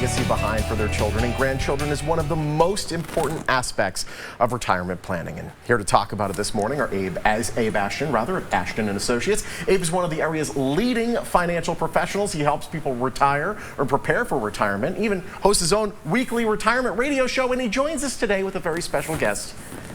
legacy behind for their children and grandchildren is one of the most important aspects of retirement planning. And here to talk about it this morning are Abe Ashton, at Ashton and Associates. Abe is one of the area's leading financial professionals. He helps people retire or prepare for retirement, even hosts his own weekly retirement radio show, and he joins us today with a very special guest,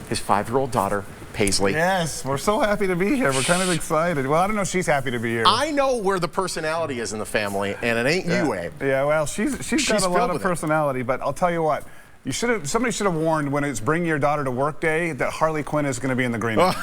his 5-year-old daughter, Paisley. Yes, we're so happy to be here. We're kind of excited. Well, I don't know if she's happy to be here. I know where the personality is in the family, and it ain't you, Abe. Yeah, well, she's got a lot of personality, but I'll tell you what. Somebody should have warned when it's Bring Your Daughter to Work Day that Harley Quinn is going to be in the green room.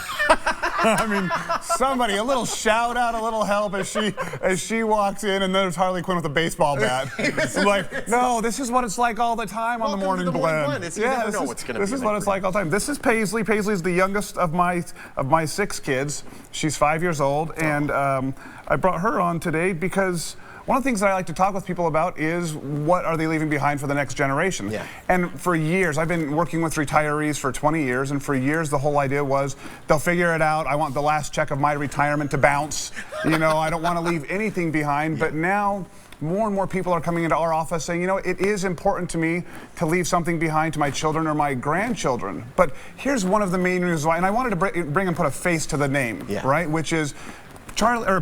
I mean, somebody, a little shout out, a little help as she walks in, and there's Harley Quinn with a baseball bat. It's like, no, this is what it's like all the time on the Morning Blend. You never know what's going to be. This is what it's like all the time. This is Paisley. Paisley's the youngest of my 6 kids. She's 5 years old, and I brought her on today because one of the things that I like to talk with people about is what are they leaving behind for the next generation. Yeah. And for years, I've been working with retirees for 20 years, and for years the whole idea was they'll figure it out. I want the last check of my retirement to bounce. You know, I don't want to leave anything behind. But now, more and more people are coming into our office saying, you know, it is important to me to leave something behind to my children or my grandchildren. But here's one of the main reasons why, and I wanted to bring and put a face to the name, right? Which is,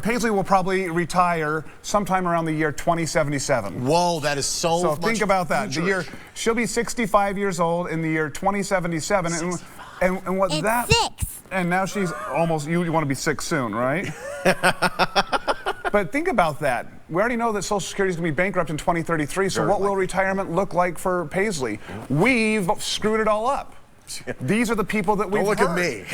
Paisley will probably retire sometime around the year 2077. Whoa, that is so much. So think about that. She'll be 65 years old in the year 2077. And what that? 6. And now she's almost. You want to be 6 soon, right? But think about that. We already know that Social Security is going to be bankrupt in 2033. So what will retirement look like for Paisley? We've screwed it all up. These are the people that we've Don't look at me.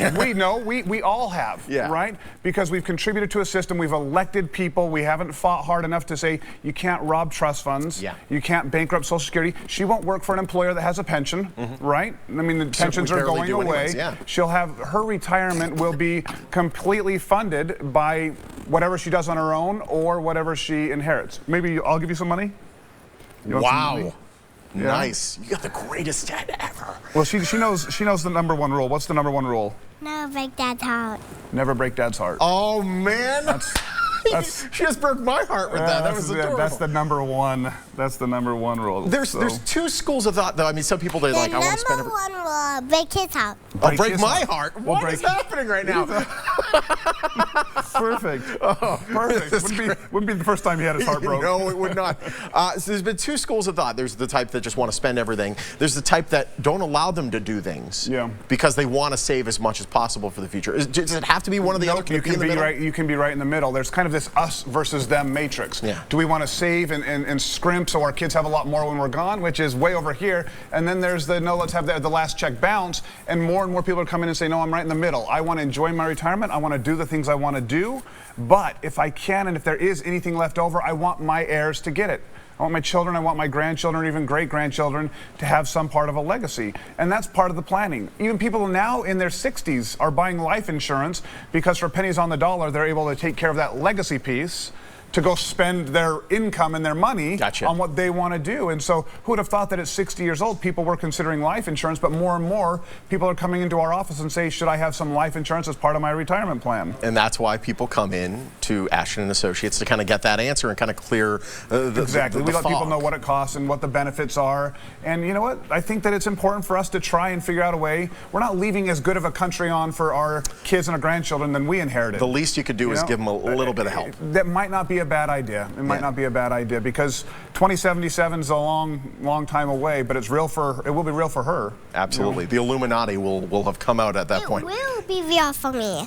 we all have, right? Because we've contributed to a system, we've elected people, we haven't fought hard enough to say you can't rob trust funds, you can't bankrupt Social Security. She won't work for an employer that has a pension, right? I mean, the pensions are going away. She'll have, her retirement will be completely funded by whatever she does on her own or whatever she inherits. Maybe I'll give you some money? Wow. Nice. You got the greatest dad ever. Well, she knows the #1 rule. What's the #1 rule? Never break Dad's heart. Never break Dad's heart. Oh man. She just broke my heart with that. That was adorable. That's the #1. That's the #1 rule. There's 2 schools of thought, though. I mean, some people they like. I want to spend. The #1 rule: break his heart. Break my heart. What is happening right now? Perfect. Perfect. Wouldn't be the first time he had his heart broken. No, it would not. So there's been 2 schools of thought. There's the type that just want to spend everything. There's the type that don't allow them to do things because they want to save as much as possible for the future. Does it have to be one or the other? You can be right. You can be right in the middle. There's kind of this us versus them matrix. Do we want to save and scrimp so our kids have a lot more when we're gone, which is way over here? And then there's the no, let's have the last check bounce. And more people are coming in and say, no, I'm right in the middle. I want to enjoy my retirement. I want to do the things I want to do. But if I can, and if there is anything left over, I want my heirs to get it. I want my children, I want my grandchildren, even great-grandchildren to have some part of a legacy. And that's part of the planning. Even people now in their 60s are buying life insurance because for pennies on the dollar, they're able to take care of that legacy piece to go spend their income and their money on what they want to do. And so who would have thought that at 60 years old, people were considering life insurance, but more and more people are coming into our office and say, should I have some life insurance as part of my retirement plan? And that's why people come in to Ashton and Associates to kind of get that answer and kind of clear the We let people know what it costs and what the benefits are. And you know what? I think that it's important for us to try and figure out a way. We're not leaving as good of a country on for our kids and our grandchildren than we inherited. The least you could do is give them a little bit of help. That might not be a bad idea. It might not be a bad idea because 2077 is a long time away, but it will be real for her. Absolutely. The Illuminati will have come out at that point. It will be real for me.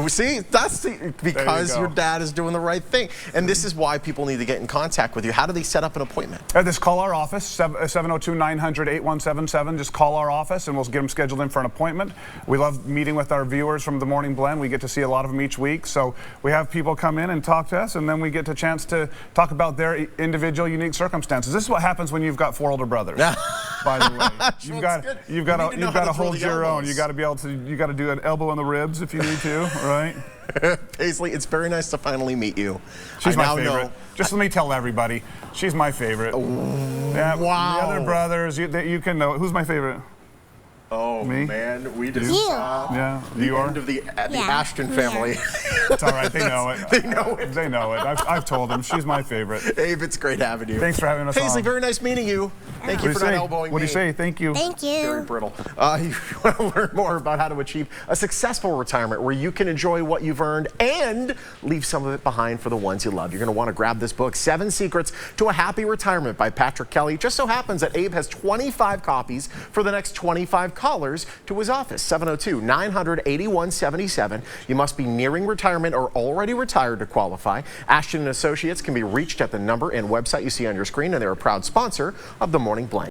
See, that's because your dad is doing the right thing. And this is why people need to get in contact with you. How do they set up an appointment? Just call our office, 702-900-8177. Just call our office and we'll get them scheduled in for an appointment. We love meeting with our viewers from the Morning Blend. We get to see a lot of them each week. So we have people come in and talk to us, and then we get a chance to talk about their individual unique circumstances. This is what happens when you've got 4 older brothers. By the way, you've got to hold your own. You got to be able to. You got to do an elbow in the ribs if you need to, right? Paisley, it's very nice to finally meet you. She's my favorite. Just let me tell everybody, she's my favorite. Wow. The other brothers, you can know. Who's my favorite? Oh, Me? man, we just You. saw Yeah, the you are. end of the Yeah. Ashton family. It's all right. They know it. They know it. They know it. I've told them. She's my favorite. Abe, it's great having you. Thanks for having us Paisley, on. very nice meeting you. Thank you What for do you not say? elbowing What do me. you say? Thank you. Thank Very you. brittle. You want to learn more about how to achieve a successful retirement where you can enjoy what you've earned and leave some of it behind for the ones you love. You're going to want to grab this book, 7 Secrets to a Happy Retirement by Patrick Kelly. It just so happens that Abe has 25 copies for the next 25 callers to his office, 702-900-8177. You must be nearing retirement or already retired to qualify. Ashton & Associates can be reached at the number and website you see on your screen, and they're a proud sponsor of the Morning Blend.